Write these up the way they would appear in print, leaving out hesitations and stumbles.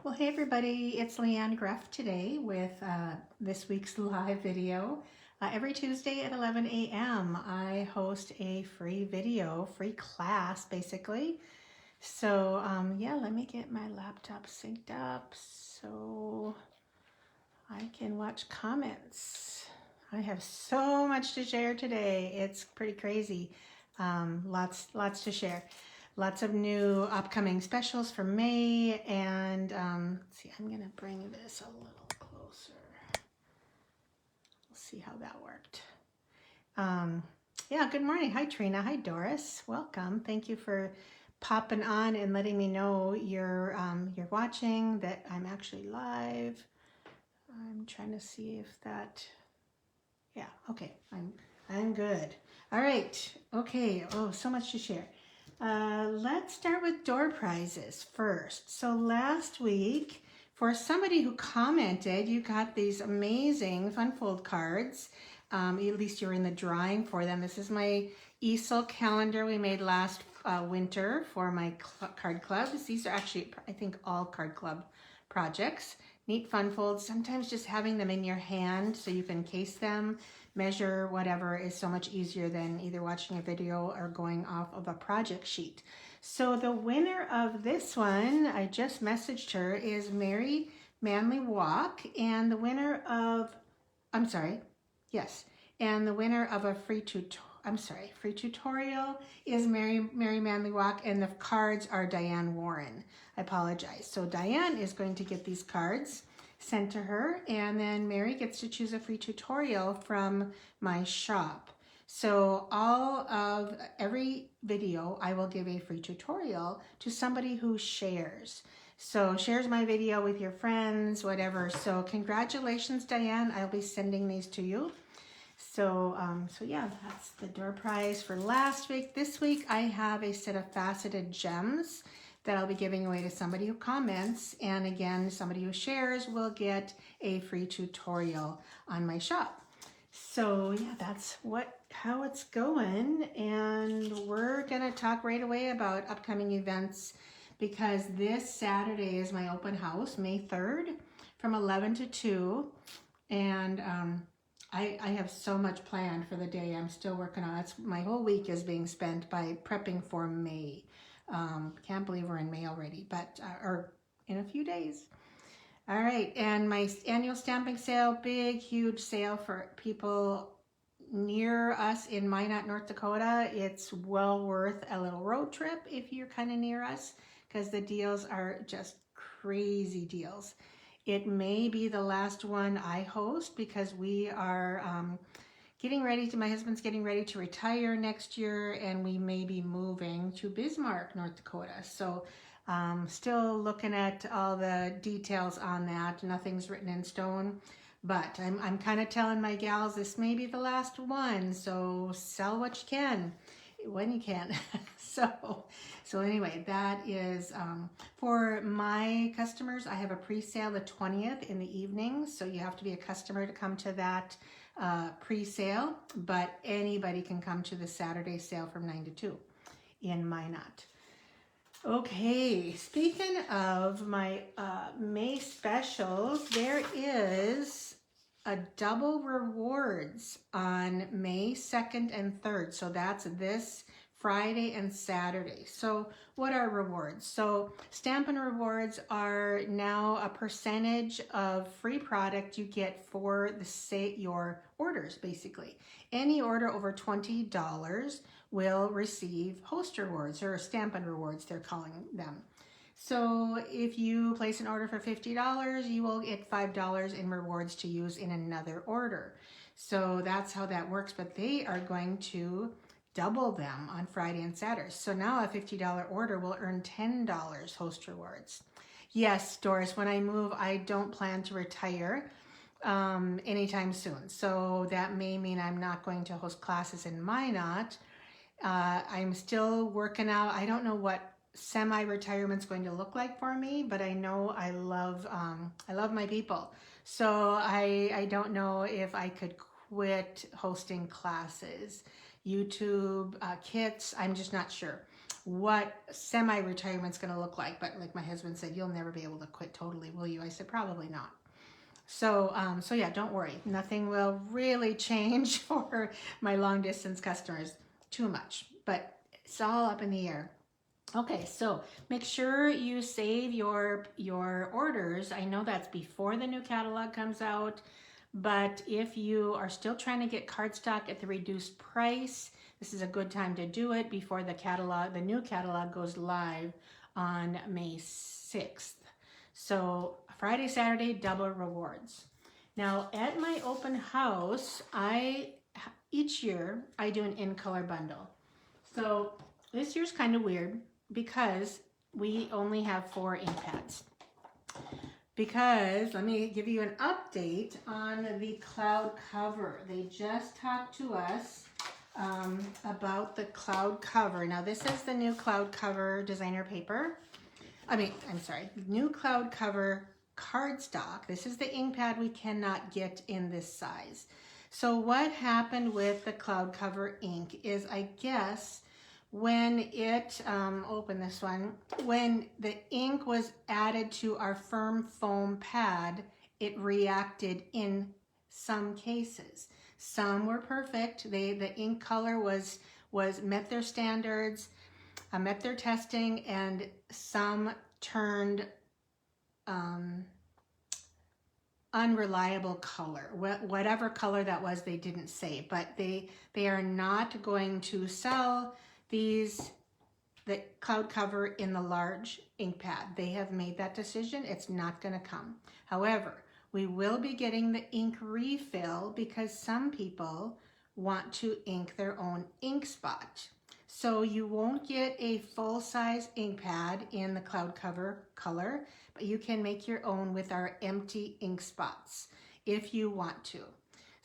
Well, hey everybody, it's Leanne Greff today with this week's live video. Every Tuesday at 11 a.m. I host a free video, free class basically. So yeah, let me get my laptop synced up so I can watch comments. I have so much to share today. It's pretty crazy. Lots to share. Lots of new upcoming specials for May, and let's see, I'm gonna bring this a little closer. We'll see how that worked. Yeah, good morning. Hi Trina, hi Doris, welcome. Thank you for popping on and letting me know you're watching, that I'm actually live. I'm trying to see if that, yeah, okay, I'm good. All right, okay, oh, so much to share. Let's start with door prizes first. So last week, for somebody who commented, you got these amazing Fun Fold cards. At least you're in the drawing for them. This is my easel calendar we made last winter for my card clubs. These are actually, I think, all card club projects. Neat Fun Folds. Sometimes just having them in your hand so you can case them, measure, whatever, is so much easier than either watching a video or going off of a project sheet. So the winner of this one, I just messaged her, is Mary Manly Walk, and the winner of, I'm sorry, yes, and the winner of a free tutorial is Mary Manly Walk, and the cards are Diane Warren. I apologize. So Diane is going to get these cards sent to her, and then Mary gets to choose a free tutorial from my shop. So every video, I will give a free tutorial to somebody who shares. So shares my video with your friends, whatever. So congratulations, Diane. I'll be sending these to you. So yeah, that's the door prize for last week. This week, I have a set of faceted gems that I'll be giving away to somebody who comments. And again, somebody who shares will get a free tutorial on my shop. So yeah, that's how it's going. And we're gonna talk right away about upcoming events, because this Saturday is my open house, May 3rd, from 11 to 2. And I have so much planned for the day. I'm still working on it. My whole week is being spent by prepping for May. Can't believe we're in May already, but or in a few days. All right, and my annual stamping sale, big, huge sale for people near us in Minot, North Dakota. It's well worth a little road trip if you're kind of near us, because the deals are just crazy deals. It may be the last one I host, because we are my husband's getting ready to retire next year, and we may be moving to Bismarck, North Dakota. So still looking at all the details on that. Nothing's written in stone, but I'm kind of telling my gals this may be the last one, so sell what you can when you can. So anyway, that is for my customers. I have a pre-sale the 20th in the evening, so you have to be a customer to come to that pre-sale, but anybody can come to the Saturday sale from 9 to 2 in Minot. Okay, speaking of my May specials, there is a double rewards on May 2nd and 3rd. So that's this Friday and Saturday. So what are rewards? So Stampin' Rewards are now a percentage of free product you get for your orders, basically. Any order over $20 will receive host rewards, or Stampin' Rewards, they're calling them. So if you place an order for $50, you will get $5 in rewards to use in another order. So that's how that works, but they are going to double them on Friday and Saturday. So now a $50 order will earn $10 host rewards. Yes, Doris, when I move, I don't plan to retire anytime soon. So that may mean I'm not going to host classes in Minot. I'm still working out. I don't know what semi-retirement's going to look like for me, but I know I love my people. So I don't know if I could quit hosting classes, YouTube, kits. I'm just not sure. what semi-retirement's going to look like. But like my husband said, you'll never be able to quit totally, will you? I said, probably not. So, so yeah, don't worry. Nothing will really change for my long distance customers too much, but it's all up in the air. Okay, so make sure you save your orders. I know that's before the new catalog comes out, but if you are still trying to get cardstock at the reduced price, this is a good time to do it before the new catalog goes live on May 6th. So Friday, Saturday, double rewards. Now at my open house, each year I do an in color bundle. So this year's kind of weird because we only have 4 ink pads. Because, let me give you an update on the cloud cover. They just talked to us about the cloud cover. Now this is the new cloud cover designer paper. New cloud cover cardstock. This is the ink pad we cannot get in this size. So what happened with the cloud cover ink is, I guess, when it, open this one, when the ink was added to our firm foam pad, it reacted in some cases. Some were perfect. The ink color met their standards, met their testing, and some turned unreliable color. Whatever color that was, they didn't say, but they are not going to sell the cloud cover in the large ink pad. They have made that decision. It's not going to come. However, we will be getting the ink refill because some people want to ink their own ink spot. So you won't get a full-size ink pad in the cloud cover color, but you can make your own with our empty ink spots if you want to.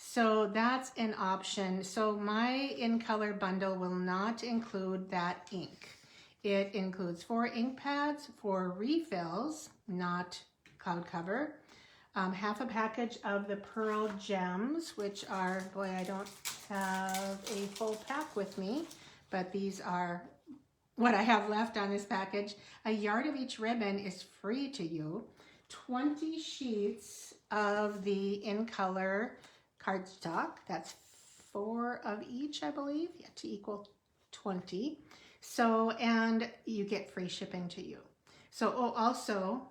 So that's an option. So my in color bundle will not include that ink. It includes 4 ink pads, 4 refills, not cloud cover, half a package of the Pearl Gems, which are, boy, I don't have a full pack with me, but these are what I have left on this package. A yard of each ribbon is free to you. 20 sheets of the in color cardstock. That's 4 of each, I believe, to equal 20. So, and you get free shipping to you. So, also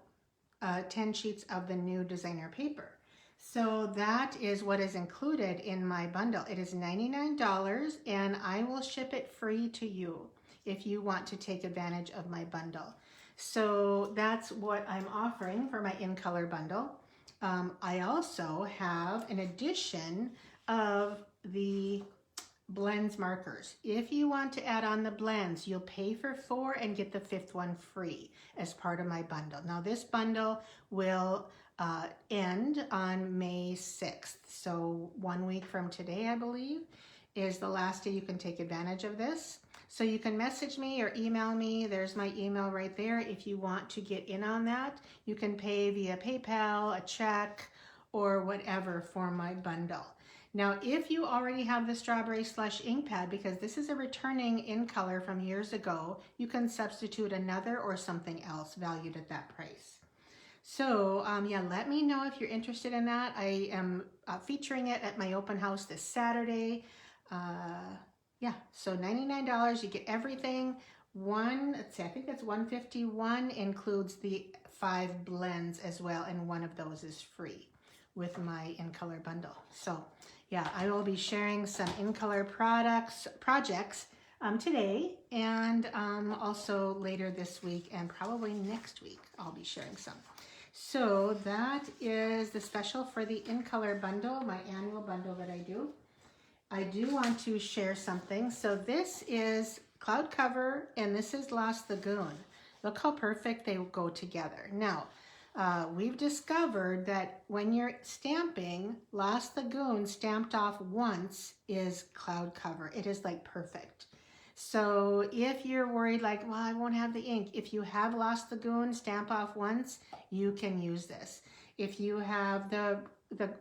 10 sheets of the new designer paper. So that is what is included in my bundle. It is $99 and I will ship it free to you if you want to take advantage of my bundle. So that's what I'm offering for my in color bundle. I also have an addition of the blends markers. If you want to add on the blends, you'll pay for 4 and get the 5th one free as part of my bundle. Now this bundle will end on May 6th. So 1 week from today, I believe, is the last day you can take advantage of this. So you can message me or email me. There's my email right there. If you want to get in on that, you can pay via PayPal, a check, or whatever for my bundle. Now, if you already have the strawberry slush ink pad, because this is a returning in color from years ago, you can substitute another or something else valued at that price. So yeah, let me know if you're interested in that. I am featuring it at my open house this Saturday. Yeah, so $99, you get everything. Let's see, I think that's $151, includes the 5 blends as well, and one of those is free with my in color bundle. So yeah, I will be sharing some in color projects today, and also later this week, and probably next week I'll be sharing some. So that is the special for the in color bundle, my annual bundle that I do. I do want to share something. So this is cloud cover and this is Lost Lagoon. Look how perfect they go together. Now, we've discovered that when you're stamping, Lost Lagoon stamped off once is cloud cover. It is like perfect. So if you're worried like, well, I won't have the ink, if you have Lost Lagoon stamp off once, you can use this. If you have the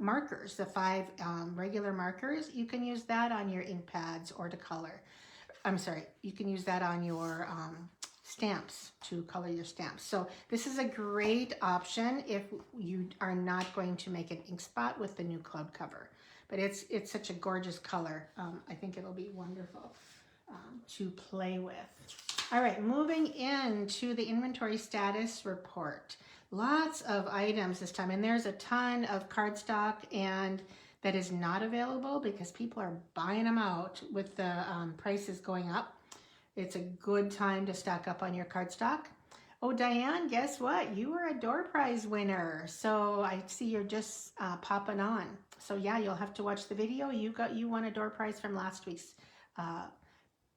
markers, the 5 regular markers, you can use that on your ink pads or to color. I'm sorry, you can use that on your stamps to color your stamps. So this is a great option if you are not going to make an ink spot with the new club cover. But it's such a gorgeous color. I think it'll be wonderful to play with. All right, moving into the inventory status report. Lots of items this time, and there's a ton of cardstock and that is not available because people are buying them out with the prices going up. It's a good time to stock up on your cardstock. Oh, Diane, guess what? You were a door prize winner. So I see you're just popping on. So yeah, you'll have to watch the video. You won a door prize from last week's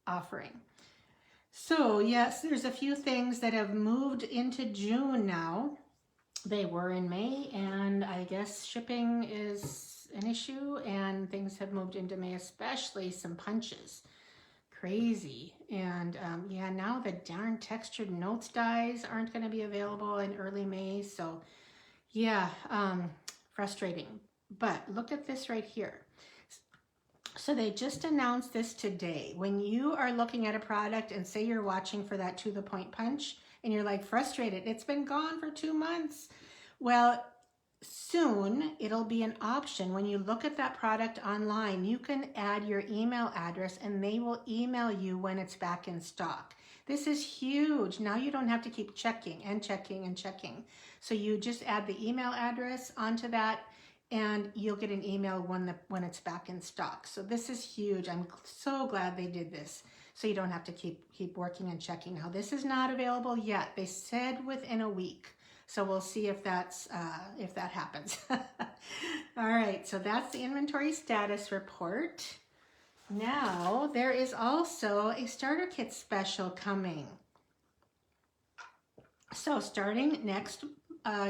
offering. So yes, there's a few things that have moved into June now. They were in May, and I guess shipping is an issue, and things have moved into May, especially some punches. Crazy. And yeah, now the darn textured notes dies aren't going to be available in early May. So yeah, frustrating. But look at this right here. So they just announced this today. When you are looking at a product and say you're watching for that to the point punch and you're like frustrated, it's been gone for 2 months. Well, soon it'll be an option. When you look at that product online, you can add your email address and they will email you when it's back in stock. This is huge. Now you don't have to keep checking and checking and checking. So you just add the email address onto that and you'll get an email when it's back in stock. So this is huge. I'm so glad they did this. So you don't have to keep working and checking. Now this is not available yet. They said within a week. So we'll see if that happens. All right, so that's the inventory status report. Now there is also a starter kit special coming. So starting next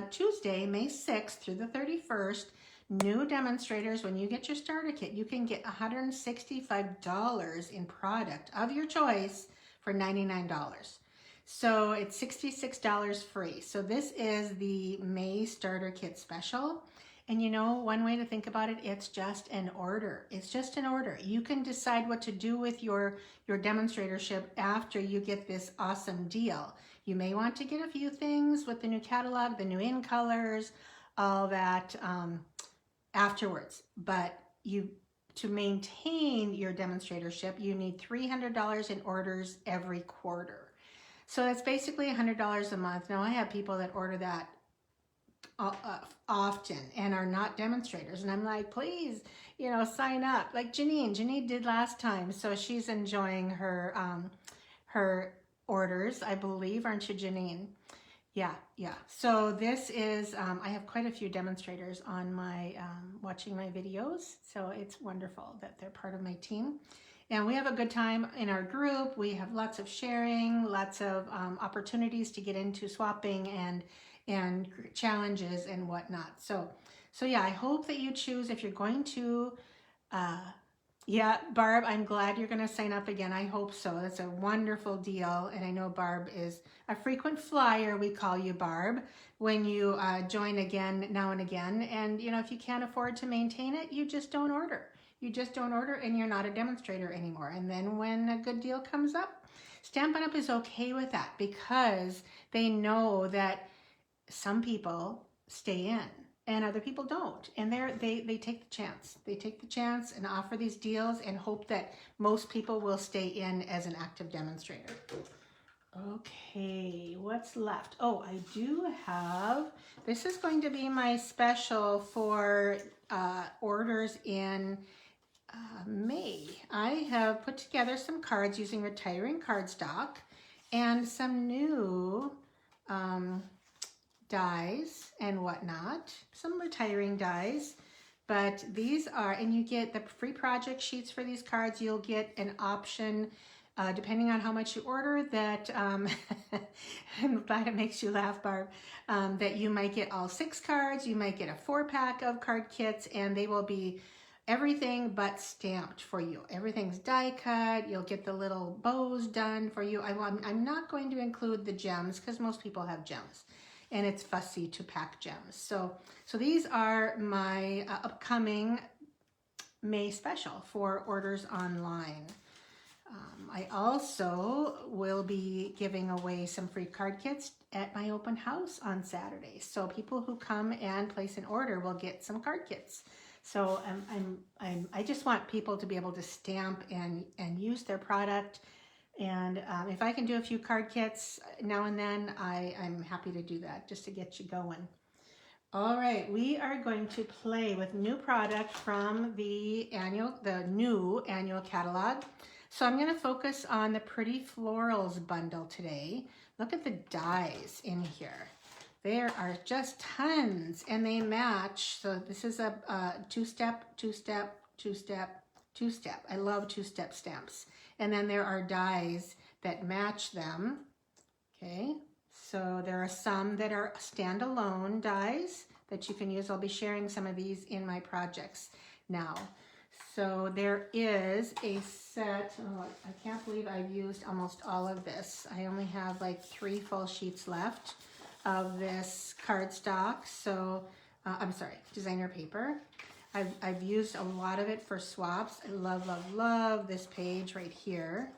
Tuesday, May 6th through the 31st, new demonstrators, when you get your starter kit, you can get $165 in product of your choice for $99. So it's $66 free. So this is the May starter kit special. And you know, one way to think about it, it's just an order. It's just an order. You can decide what to do with your demonstratorship after you get this awesome deal. You may want to get a few things with the new catalog, the new in colors, all that afterwards. But to maintain your demonstratorship, you need $300 in orders every quarter. So that's basically $100 a month. Now I have people that order that often and are not demonstrators, and I'm like, please, sign up. Like Janine did last time, so she's enjoying her her orders, I believe, aren't you, Janine? Yeah. So this is I have quite a few demonstrators on my watching my videos, so it's wonderful that they're part of my team. And we have a good time in our group. We have lots of sharing, lots of opportunities to get into swapping and challenges and whatnot. So yeah, I hope that you choose, if you're going to, yeah, Barb, I'm glad you're going to sign up again. I hope so. That's a wonderful deal. And I know Barb is a frequent flyer. We call you Barb when you join again now and again. And, if you can't afford to maintain it, you just don't order. You just don't order and you're not a demonstrator anymore. And then when a good deal comes up, Stampin' Up! Is okay with that because they know that some people stay in and other people don't. And they take the chance. They take the chance and offer these deals and hope that most people will stay in as an active demonstrator. Okay, what's left? Oh, I do have, this is going to be my special for orders in May. I have put together some cards using retiring cardstock and some new dies and whatnot, some retiring dies, but these are, and you get the free project sheets for these cards. You'll get an option depending on how much you order that, I'm glad it makes you laugh, Barb, that you might get all 6 cards, you might get a 4-pack of card kits, and they will be everything but stamped for you. Everything's die cut. You'll get the little bows done for you. I'm not going to include the gems because most people have gems and it's fussy to pack gems. So these are my upcoming May special for orders online. I also will be giving away some free card kits at my open house on Saturday. So people who come and place an order will get some card kits. So I just want people to be able to stamp and use their product. And if I can do a few card kits now and then, I'm happy to do that just to get you going. All right, we are going to play with new product from the new annual catalog. So I'm going to focus on the Pretty Florals bundle today. Look at the dies in here. There are just tons, and they match. So this is a two-step, two-step, two-step, two-step. I love two-step stamps. And then there are dies that match them. Okay, so there are some that are standalone dies that you can use. I'll be sharing some of these in my projects now. So there is a set, oh, I can't believe I've used almost all of this. I only have like 3 full sheets left of this cardstock. So, I'm sorry, designer paper. I've used a lot of it for swaps. I love, love, love this page right here.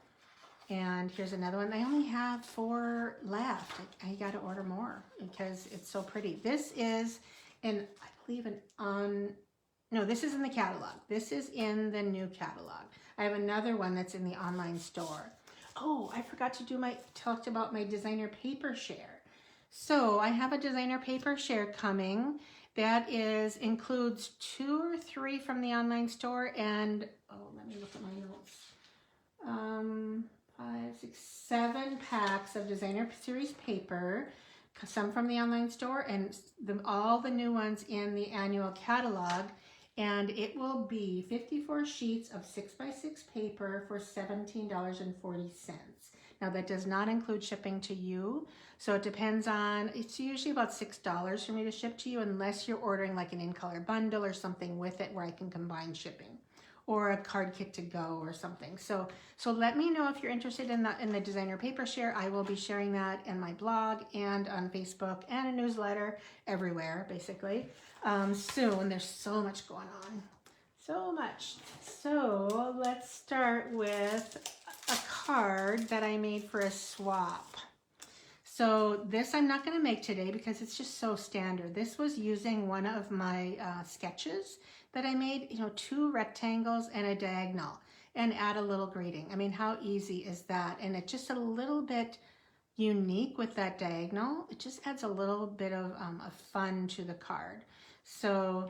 And here's another one. I only have 4 left. I got to order more because it's so pretty. This is in, I believe, no, this is in the catalog. This is in the new catalog. I have another one that's in the online store. Oh, I forgot to talked about my designer paper share. So I have a designer paper share coming that includes 2 or 3 from the online store and, oh, let me look at my notes. 5, 6, 7 packs of designer series paper, some from the online store and all the new ones in the annual catalog. And it will be 54 sheets of 6x6 paper for $17.40. Now that does not include shipping to you. So it depends on, it's usually about $6 for me to ship to you unless you're ordering like an in-color bundle or something with it where I can combine shipping, or a card kit to go or something. So let me know if you're interested in the designer paper share. I will be sharing that in my blog and on Facebook and a newsletter everywhere, basically. Soon. There's so much going on. So much. So let's start with a card that I made for a swap. So this I'm not going to make today because it's just so standard. This was using one of my sketches that I made, 2 rectangles and a diagonal, and add a little grading. I mean, how easy is that? And it's just a little bit unique with that diagonal. It just adds a little bit of fun to the card. So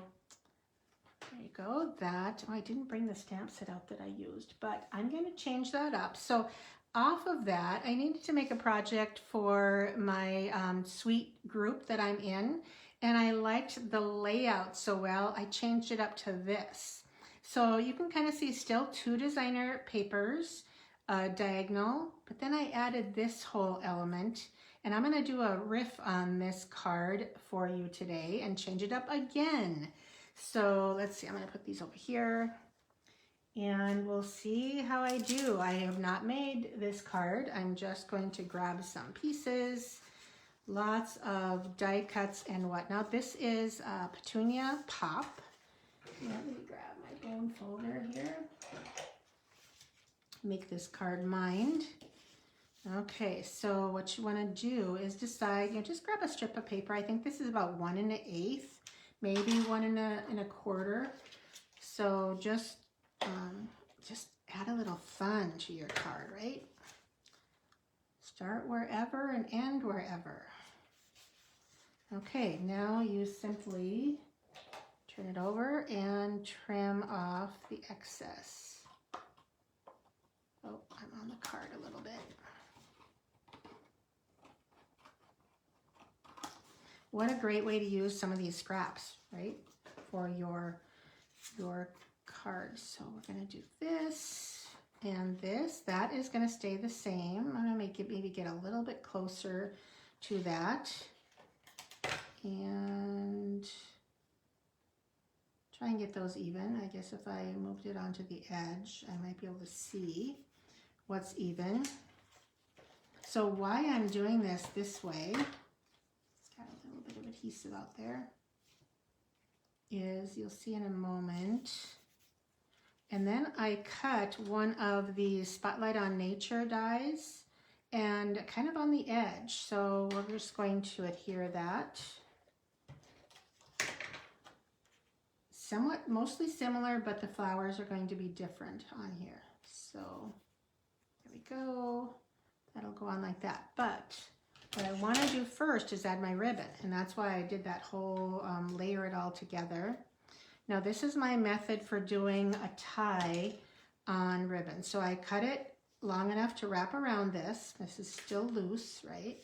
there you go. I didn't bring the stamp set out that I used, but I'm going to change that up. So off of that, I needed to make a project for my suite group that I'm in, and I liked the layout so well, I changed it up to this. So you can kind of see still 2 designer papers, diagonal, but then I added this whole element, and I'm going to do a riff on this card for you today and change it up again. So let's see, I'm going to put these over here. And we'll see how I do. I have not made this card. I'm just going to grab some pieces, lots of die cuts and whatnot. This is Petunia Pop. Let me grab my bone folder here. Make this card mind. Okay, so what you want to do is decide, just grab a strip of paper. I think this is about 1 1/8, maybe 1 1/4. So just add a little fun to your card, right? Start wherever and end wherever. Okay, now you simply turn it over and trim off the excess. Oh, I'm on the card a little bit. What a great way to use some of these scraps, right? For your cards. So we're going to do this and this. That is going to stay the same. I'm going to make it maybe get a little bit closer to that. And try and get those even. I guess if I moved it onto the edge, I might be able to see what's even. So why I'm doing this way, it's got a little bit of adhesive out there, is you'll see in a moment, And then I cut one of the Spotlight on Nature dies and kind of on the edge. So we're just going to adhere that. Somewhat, mostly similar, but the flowers are going to be different on here. So there we go. That'll go on like that. But what I want to do first is add my ribbon, and that's why I did that whole layer it all together. Now this is my method for doing a tie on ribbon. So I cut it long enough to wrap around this. This is still loose, right?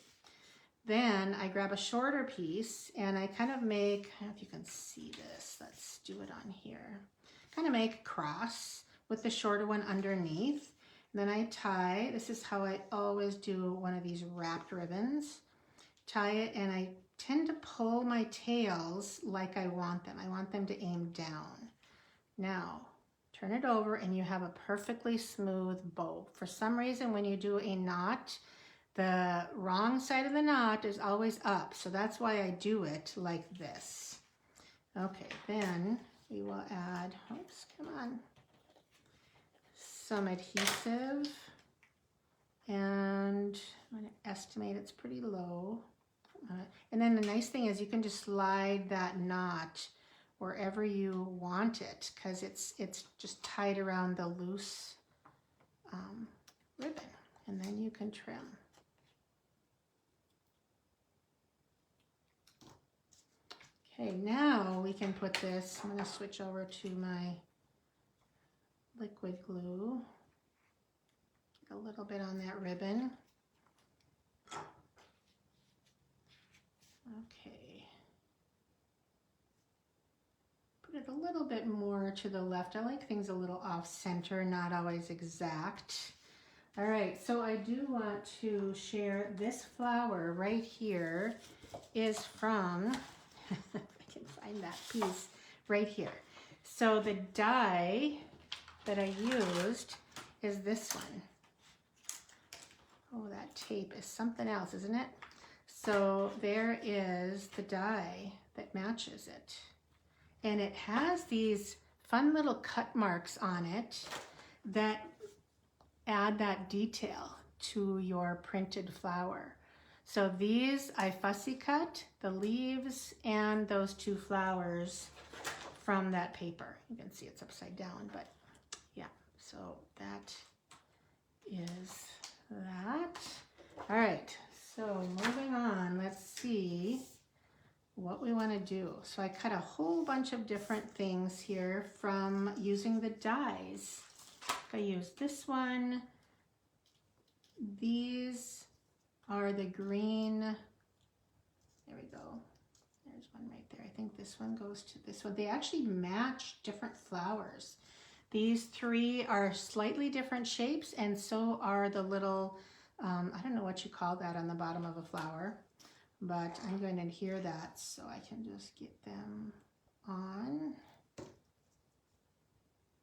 Then I grab a shorter piece and I kind of make, I don't know if you can see this, let's do it on here. Kind of make a cross with the shorter one underneath. And then I tie, this is how I always do one of these wrapped ribbons. Tie it, and I tend to pull my tails like I want them. I want them to aim down. Now, turn it over and you have a perfectly smooth bow. For some reason, when you do a knot, the wrong side of the knot is always up. So that's why I do it like this. Okay, then we will add, oops, come on, some adhesive. And I'm going to estimate it's pretty low. And then the nice thing is you can just slide that knot wherever you want it, because it's just tied around the loose ribbon, and then you can trim. Okay, now we can put this, I'm going to switch over to my liquid glue. Get a little bit on that ribbon. Okay. Put it a little bit more to the left. I like things a little off center, not always exact. All right, so I do want to share this flower right here is from, if I can find that piece right here. So the die that I used is this one. Oh, that tape is something else, isn't it? So there is the die that matches it. And it has these fun little cut marks on it that add that detail to your printed flower. So these I fussy cut, the leaves and those two flowers from that paper. You can see it's upside down, but yeah, so that is that. All right, so moving on, let's see what we want to do. So I cut a whole bunch of different things here from using the dies. I used this one. These are the green. There we go. There's one right there. I think this one goes to this one. They actually match different flowers. These three are slightly different shapes, and so are the little, I don't know what you call that on the bottom of a flower, but I'm going to adhere that so I can just get them on.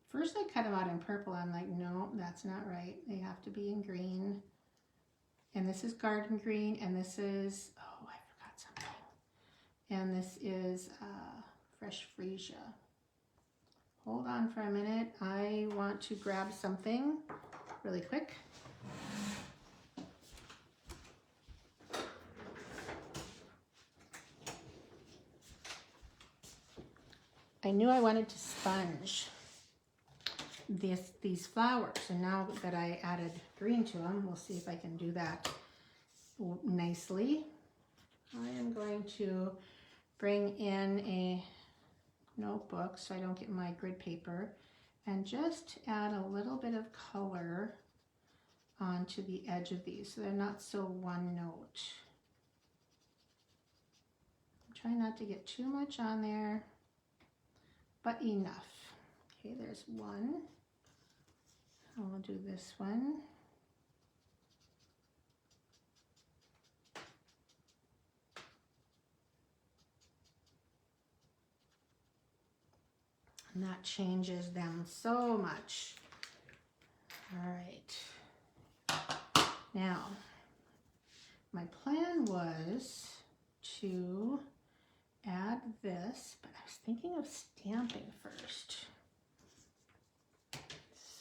First I cut them out in purple. I'm like, no, that's not right. They have to be in green. And this is garden green, and this is, oh, I forgot something. And this is fresh freesia. Hold on for a minute. I want to grab something really quick. I knew I wanted to sponge these flowers, and now that I added green to them, we'll see if I can do that nicely. I am going to bring in a notebook so I don't get my grid paper and just add a little bit of color onto the edge of these so they're not so one note. I'm trying not to get too much on there, but enough. Okay, there's one. I'll do this one. And that changes them so much. All right. Now, my plan was to add this, but I was thinking of stamping first.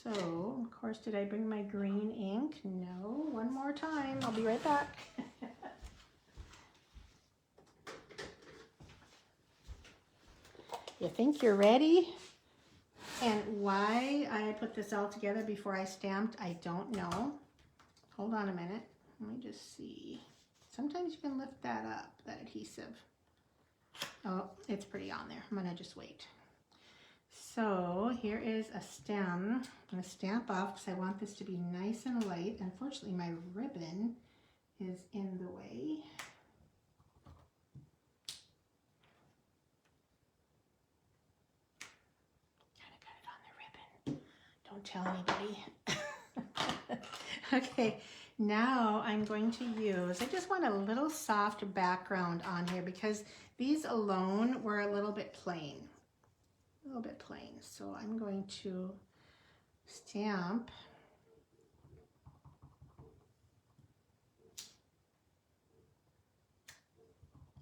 So, of course, did I bring my green ink? No, one more time. I'll be right back. You think you're ready? And why I put this all together before I stamped, I don't know. Hold on a minute. Let me just see. Sometimes you can lift that up, that adhesive. Oh, it's pretty on there. I'm gonna just wait. So here is a stem. I'm gonna stamp off because I want this to be nice and light. Unfortunately, my ribbon is in the way. Kind of got it on the ribbon. Don't tell anybody. Okay, now I'm going to use, I just want a little soft background on here because these alone were a little bit plain. A little bit plain. So I'm going to stamp.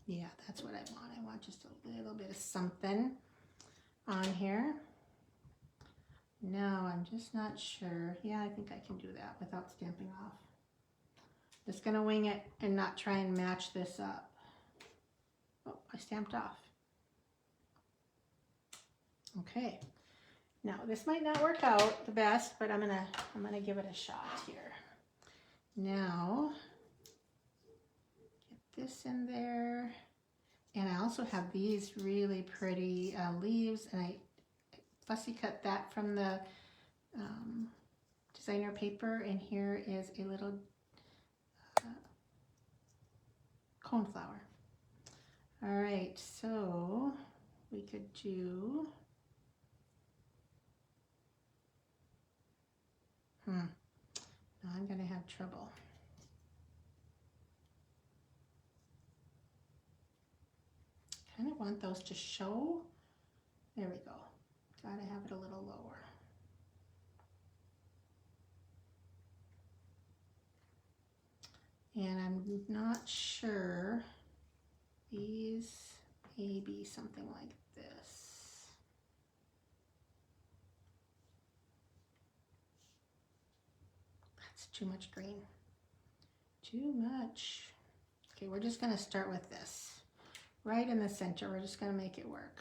Yeah, that's what I want. I want just a little bit of something on here. Now I'm just not sure. Yeah, I think I can do that without stamping off. Just gonna wing it and not try and match this up. Oh, I stamped off. Okay. Now this might not work out the best, but I'm gonna give it a shot here. Now get this in there, and I also have these really pretty leaves, and I fussy cut that from the designer paper, and here is a little coneflower. All right, so we could do now I'm gonna have trouble. Kind of want those to show. There we go. Gotta have it a little lower. And I'm not sure, these maybe something like this. That's too much green. Too much. Okay, we're just gonna start with this. Right in the center, we're just gonna make it work.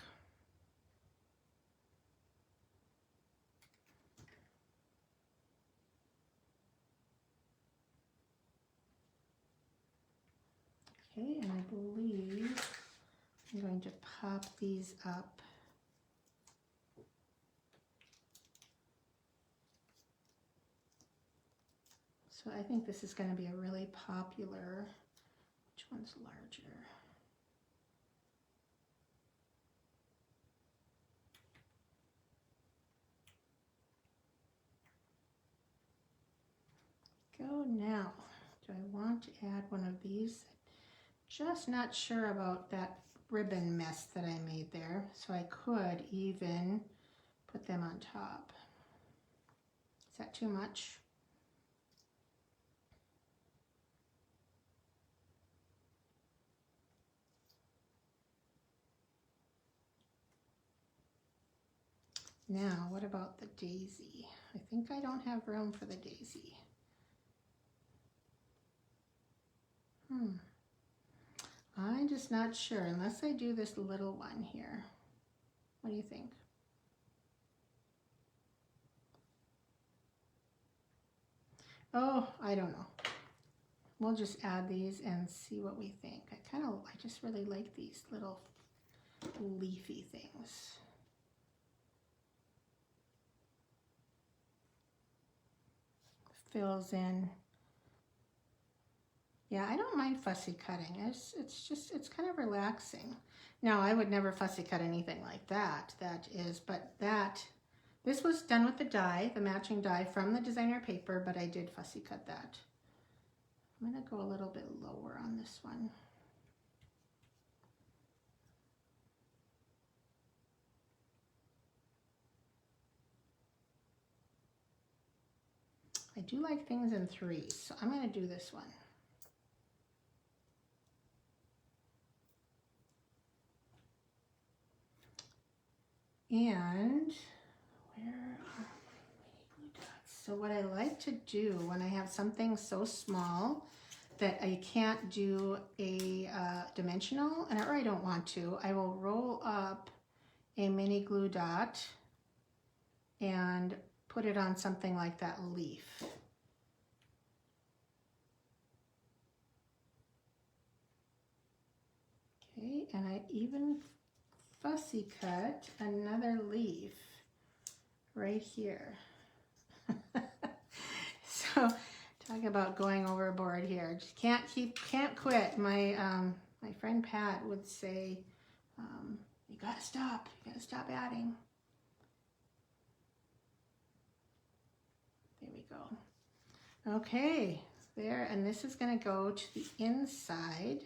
Okay, and I believe I'm going to pop these up. So I think this is going to be a really popular, which one's larger? Go now. Do I want to add one of these? Just not sure about that ribbon mess that I made there, so I could even put them on top. Is that too much? Now, what about the daisy? I think I don't have room for the daisy. I'm just not sure, unless I do this little one here. What do you think? Oh, I don't know. We'll just add these and see what we think. I just really like these little leafy things. Fills in. Yeah, I don't mind fussy cutting. It's kind of relaxing. Now, I would never fussy cut anything like that. This was done with the die, the matching die from the designer paper, but I did fussy cut that. I'm gonna go a little bit lower on this one. I do like things in threes, so I'm gonna do this one. And where are my glue So what I like to do when I have something so small that I can't do a dimensional, or I don't want to, I will roll up a mini glue dot and put it on something like that leaf. Okay, and I even fussy cut another leaf right here. So talk about going overboard here. Just can't quit. My my friend Pat would say, you gotta stop adding. There we go. Okay, there, and this is gonna go to the inside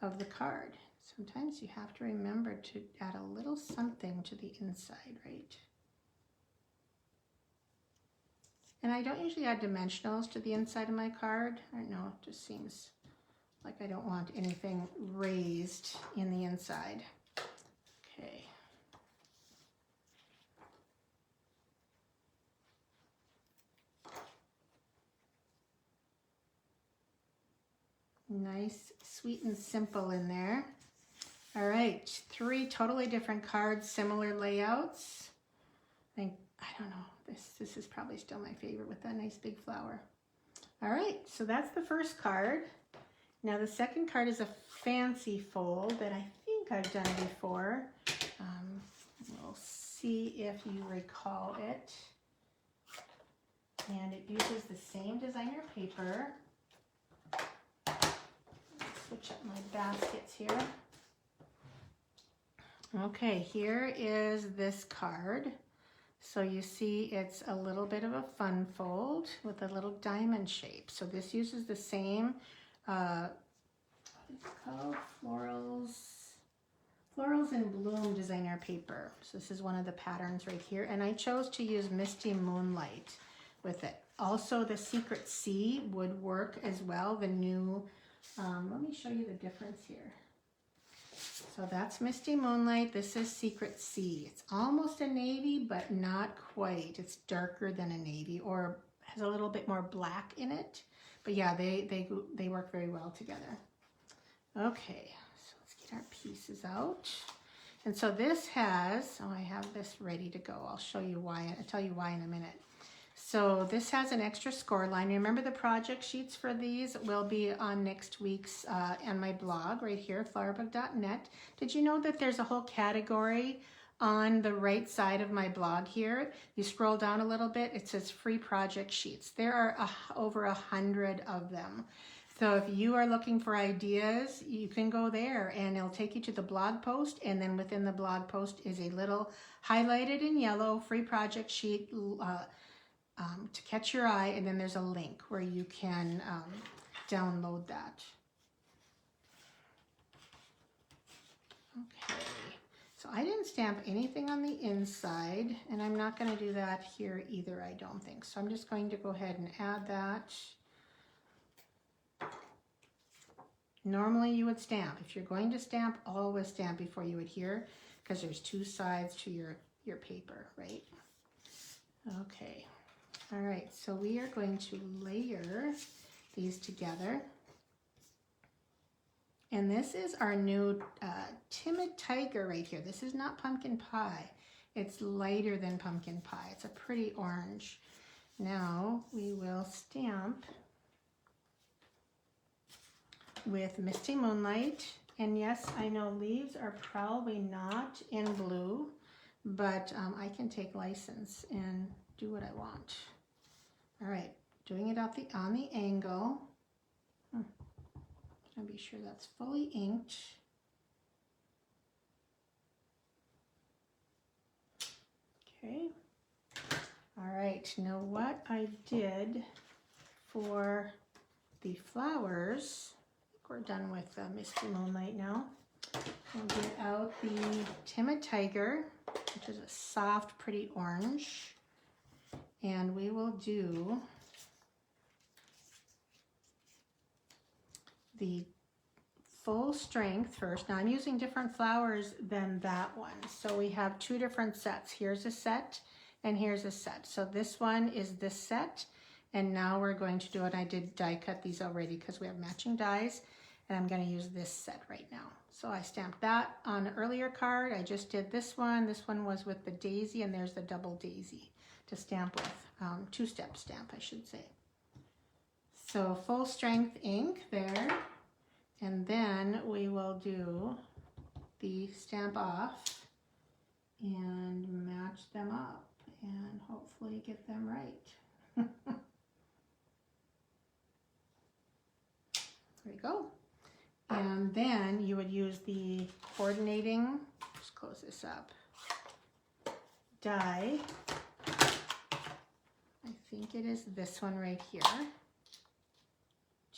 of the card. Sometimes you have to remember to add a little something to the inside, right? And I don't usually add dimensionals to the inside of my card. I don't know, it just seems like I don't want anything raised in the inside. Okay. Nice, sweet and simple in there. All right, 3 totally different cards, similar layouts. I don't know, this is probably still my favorite with that nice big flower. All right, so that's the first card. Now the second card is a fancy fold that I think I've done before. We'll see if you recall it. And it uses the same designer paper. Switch up my baskets here. Okay, here is this card. So you see it's a little bit of a fun fold with a little diamond shape. So this uses the same, what is it called? Florals in Bloom designer paper. So this is one of the patterns right here. And I chose to use Misty Moonlight with it. Also the Secret Sea would work as well. The new, let me show you the difference here. So that's Misty Moonlight. This is Secret Sea. It's almost a navy, but not quite. It's darker than a navy, or has a little bit more black in it. But yeah, they work very well together. Okay, so let's get our pieces out. And so this has, oh, I have this ready to go. I'll show you why. I'll tell you why in a minute. So this has an extra score line. Remember the project sheets for these will be on next week's on my blog right here, flowerbook.net. Did you know that there's a whole category on the right side of my blog here? You scroll down a little bit, it says free project sheets. There are over 100 of them. So if you are looking for ideas, you can go there and it'll take you to the blog post, and then within the blog post is a little highlighted in yellow free project sheet to catch your eye, and then there's a link where you can download that. Okay, so I didn't stamp anything on the inside, and I'm not going to do that here either, I don't think. So I'm just going to go ahead and add that. Normally you would stamp. If you're going to stamp, always stamp before you adhere, because there's 2 sides to your paper, right? Okay. All right, so we are going to layer these together. And this is our new Timid Tiger right here. This is not pumpkin pie. It's lighter than pumpkin pie. It's a pretty orange. Now we will stamp with Misty Moonlight. And yes, I know leaves are probably not in blue, but I can take license and do what I want. All right, doing it on the angle. I'll be sure that's fully inked. Okay. All right, now what I did for the flowers, I think we're done with Misty Moonlight now. We'll get out the Timid Tiger, which is a soft, pretty orange. And we will do the full strength first. Now I'm using different flowers than that one. So we have 2 different sets. Here's a set, and here's a set. So this one is this set, and now we're going to do it. I did die cut these already because we have matching dies, and I'm going to use this set right now. So I stamped that on an earlier card. I just did this one. This one was with the daisy, and there's the double daisy to stamp with. Two-step stamp, I should say. So full strength ink there, and then we will do the stamp off and match them up and hopefully get them right. There we go. And then you would use the coordinating, just close this up, die. I think it is this one right here,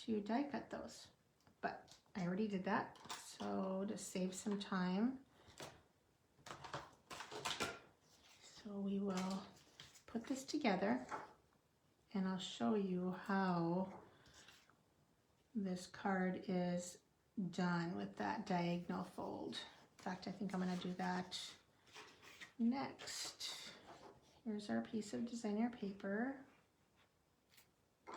to die cut those. But I already did that, so to save some time, so we will put this together and I'll show you how this card is done with that diagonal fold. In fact, I think I'm going to do that next. Here's our piece of designer paper. I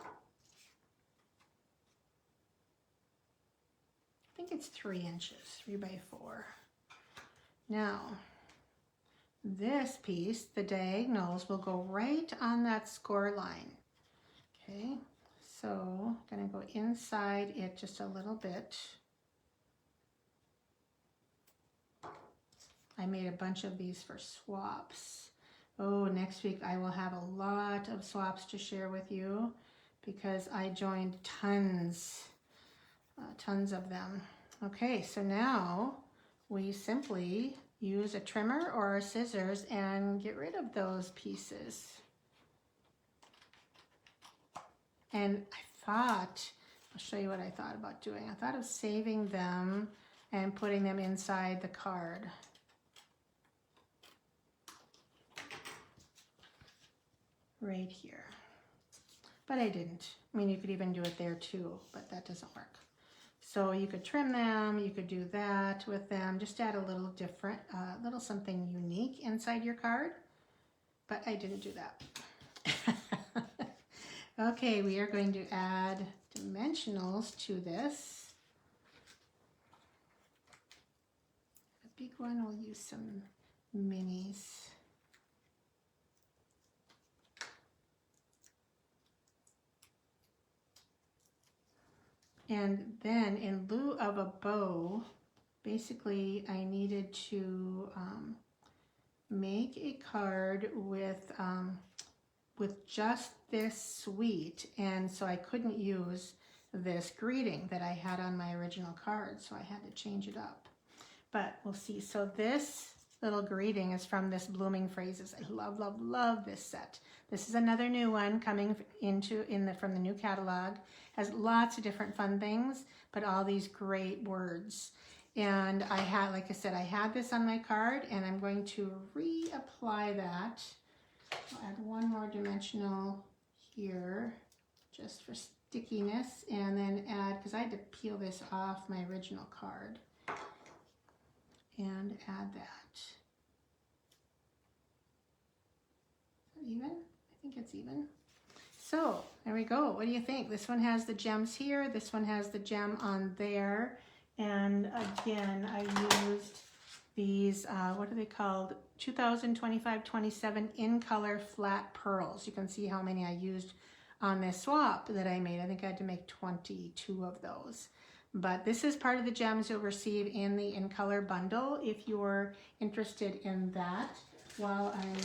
think it's 3 inches, 3 by 4. Now, this piece, the diagonals will go right on that score line. Okay, so I'm going to go inside it just a little bit. I made a bunch of these for swaps. Oh, next week I will have a lot of swaps to share with you because I joined tons of them. Okay, so now we simply use a trimmer or scissors and get rid of those pieces. And I'll show you what I thought about doing. I thought of saving them and putting them inside the card. Right here. But I didn't. I mean, you could even do it there too, but that doesn't work. So you could trim them, you could do that with them, just add a little different, little something unique inside your card, but I didn't do that. Okay, we are going to add dimensionals to this. A big one, we'll use some minis. And then in lieu of a bow, basically I needed to make a card with just this suite, and so I couldn't use this greeting that I had on my original card, so I had to change it up. But we'll see. So this little greeting is from this Blooming Phrases. I love, love, love this set. This is another new one coming from the new catalog. Has lots of different fun things, but all these great words. And I had, like I said, I had this on my card, and I'm going to reapply that. I'll add one more dimensional here, just for stickiness, and then add, because I had to peel this off my original card, and add that. Is that even? I think it's even. So there we go. What do you think? This one has the gems here. This one has the gem on there. And again, I used these, what are they called? 2025-27 in color flat pearls. You can see how many I used on this swap that I made. I think I had to make 22 of those. But this is part of the gems you'll receive in the in color bundle if you're interested in that. While I'm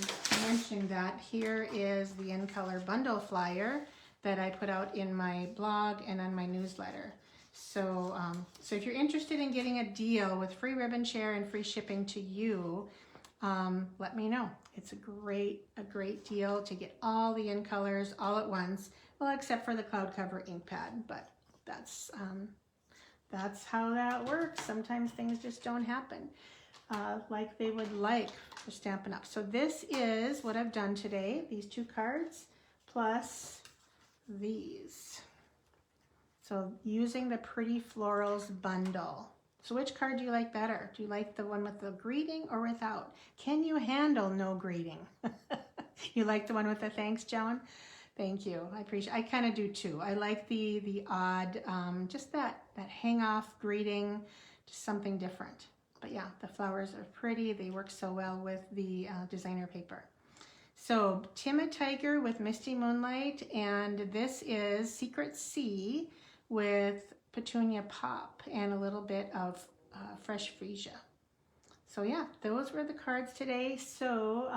mentioning that, here is the in color bundle flyer that I put out in my blog and on my newsletter. So, so if you're interested in getting a deal with free ribbon share and free shipping to you, let me know. It's a great deal to get all the in colors all at once. Well, except for the cloud cover ink pad, but that's how that works. Sometimes things just don't happen like they would like for Stampin' Up. So this is what I've done today. These 2 cards plus these. So using the Pretty Florals bundle. So which card do you like better? Do you like the one with the greeting or without? Can you handle no greeting? You like the one with the thanks, Joan? Thank you. I appreciate. I kind of do too. I like the odd, just that hang off greeting, just something different. But yeah, the flowers are pretty. They work so well with the designer paper. So Timid Tiger with Misty Moonlight, and this is Secret Sea with Petunia Pop and a little bit of fresh freesia. So yeah, those were the cards today. So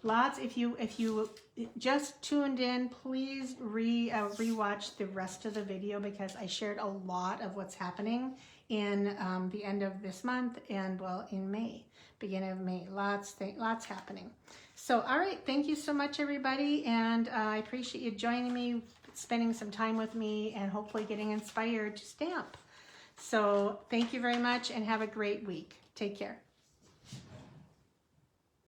lots. If you just tuned in, please rewatch the rest of the video because I shared a lot of what's happening in the end of this month and well in May, beginning of May. Lots happening. So all right, thank you so much everybody, and I appreciate you joining me, spending some time with me, and hopefully getting inspired to stamp. So thank you very much and have a great week. Take care.